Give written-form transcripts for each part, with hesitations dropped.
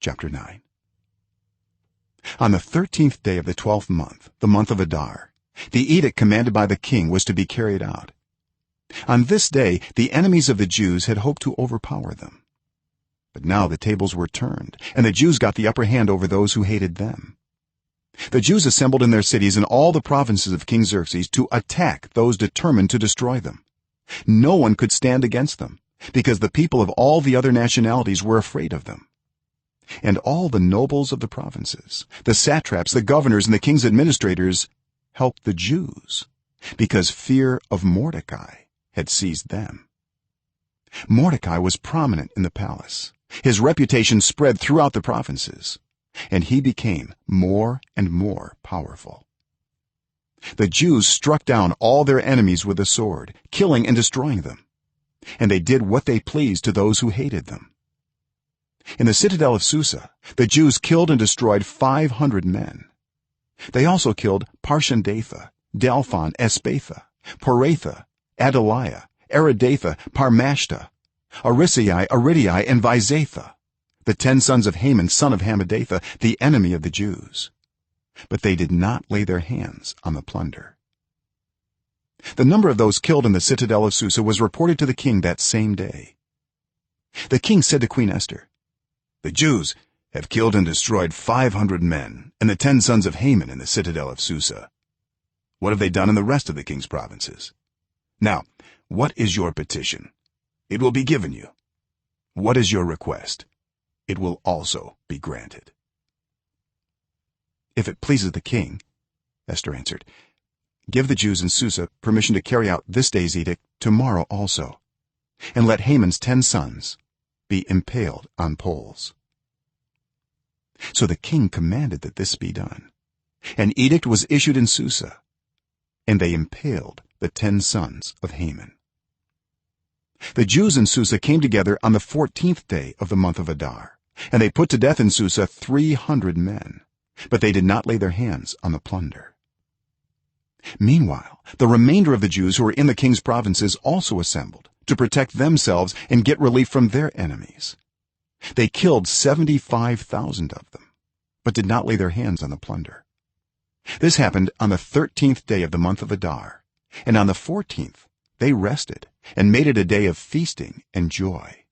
chapter 9. On the 13th day of the 12th month, the month of Adar, the edict commanded by the king was to be carried out. On this day the enemies of the Jews had hoped to overpower them, but now the tables were turned and the Jews got the upper hand over those who hated them. The Jews assembled in their cities in all the provinces of King Xerxes to attack those determined to destroy them. No one could stand against them, because the people of all the other nationalities were afraid of them. And all the nobles of the provinces, the satraps, the governors, and the king's administrators helped the Jews, because fear of Mordecai had seized them. Mordecai was prominent in the palace. His reputation spread throughout the provinces, and he became more and more powerful. The Jews struck down all their enemies with the sword, killing and destroying them, and they did what they pleased to those who hated them. In the citadel of Susa, the Jews killed and destroyed 500 men. They also killed Parshandatha, Dalphon, Espatha, Poratha, Adaliah, Aridatha, Parmashta, Arisai, Aridai, and Vizatha, the 10 sons of Haman son of Hammedatha, the enemy of the Jews. But they did not lay their hands on the plunder. The number of those killed in the citadel of Susa was reported to the king that same day. The king said to Queen Esther, "The Jews have killed and destroyed 500 men and the 10 sons of Haman in the citadel of Susa. What have they done in the rest of the king's provinces? Now, what is your petition? It will be given you. What is your request? It will also be granted." "If it pleases the king," Esther answered, "give the Jews in Susa permission to carry out this day's edict tomorrow also, and let Haman's 10 sons be impaled on poles." So the king commanded that this be done. An edict was issued in Susa, and they impaled the 10 sons of Haman. The Jews in Susa came together on the 14th day of the month of Adar, and they put to death in Susa 300 men, but they did not lay their hands on the plunder. Meanwhile, the remainder of the Jews who were in the king's provinces also assembled to protect themselves and get relief from their enemies. They killed 75,000 of them, but did not lay their hands on the plunder. This happened on the 13th day of the month of Adar, and on the 14th they rested and made it a day of feasting and joy.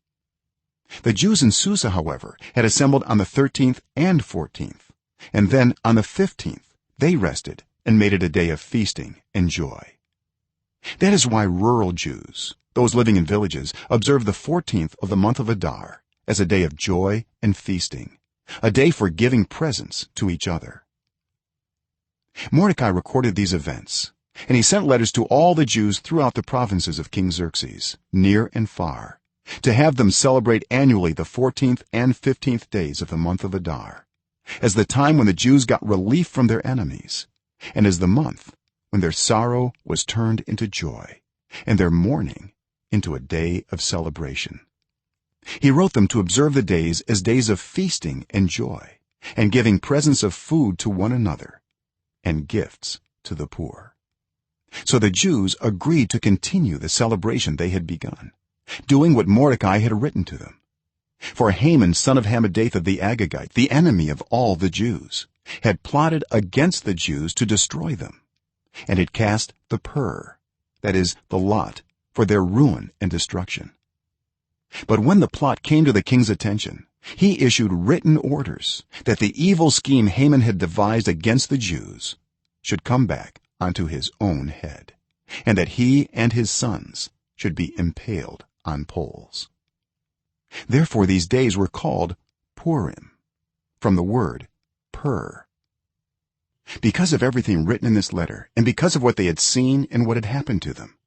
The Jews in Susa, however, had assembled on the 13th and 14th, and then on the 15th they rested and made it a day of feasting and joy. That is why rural Jews, those living in villages, observe the 14th of the month of Adar as a day of joy and feasting, a day for giving presents to each other. Mordecai recorded these events, and he sent letters to all the Jews throughout the provinces of King Xerxes, near and far, to have them celebrate annually the 14th and 15th days of the month of Adar, as the time when the Jews got relief from their enemies, and as the month when their sorrow was turned into joy and their mourning into a day of celebration. He wrote them to observe the days as days of feasting and joy, and giving presents of food to one another and gifts to the poor. So the Jews agreed to continue the celebration they had begun, doing what Mordecai had written to them. For Haman son of Hammedatha the Agagite, the enemy of all the Jews, had plotted against the Jews to destroy them, and had cast the pur, that is, the lot, for their ruin and destruction. But when the plot came to the king's attention, he issued written orders that the evil scheme Haman had devised against the Jews should come back onto his own head, and that he and his sons should be impaled on poles. Therefore these days were called Purim, from the word pur. Because of everything written in this letter, and because of what they had seen and what had happened to them,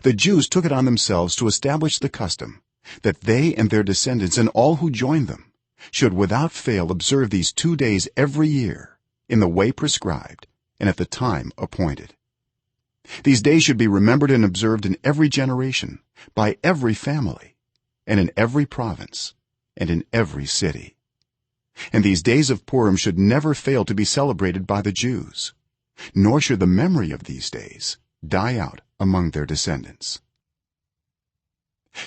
the Jews took it on themselves to establish the custom that they and their descendants and all who joined them should without fail observe these 2 days every year in the way prescribed and at the time appointed. These days should be remembered and observed in every generation, by every family, and in every province, and in every city. And these days of Purim should never fail to be celebrated by the Jews, nor should the memory of these days die out among their descendants.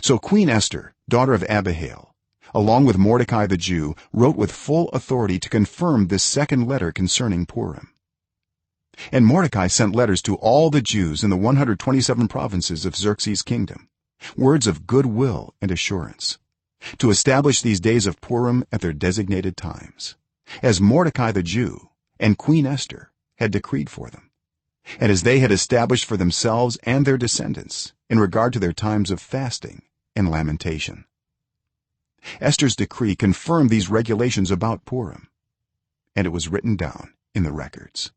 So Queen Esther, daughter of Abihail, along with Mordecai the Jew, wrote with full authority to confirm this second letter concerning Purim. And Mordecai sent letters to all the Jews in the 127 provinces of Xerxes' kingdom, words of goodwill and assurance, to establish these days of Purim at their designated times, as Mordecai the Jew and Queen Esther had decreed for them, and as they had established for themselves and their descendants in regard to their times of fasting and lamentation. Esther's decree confirmed these regulations about Purim, and it was written down in the records.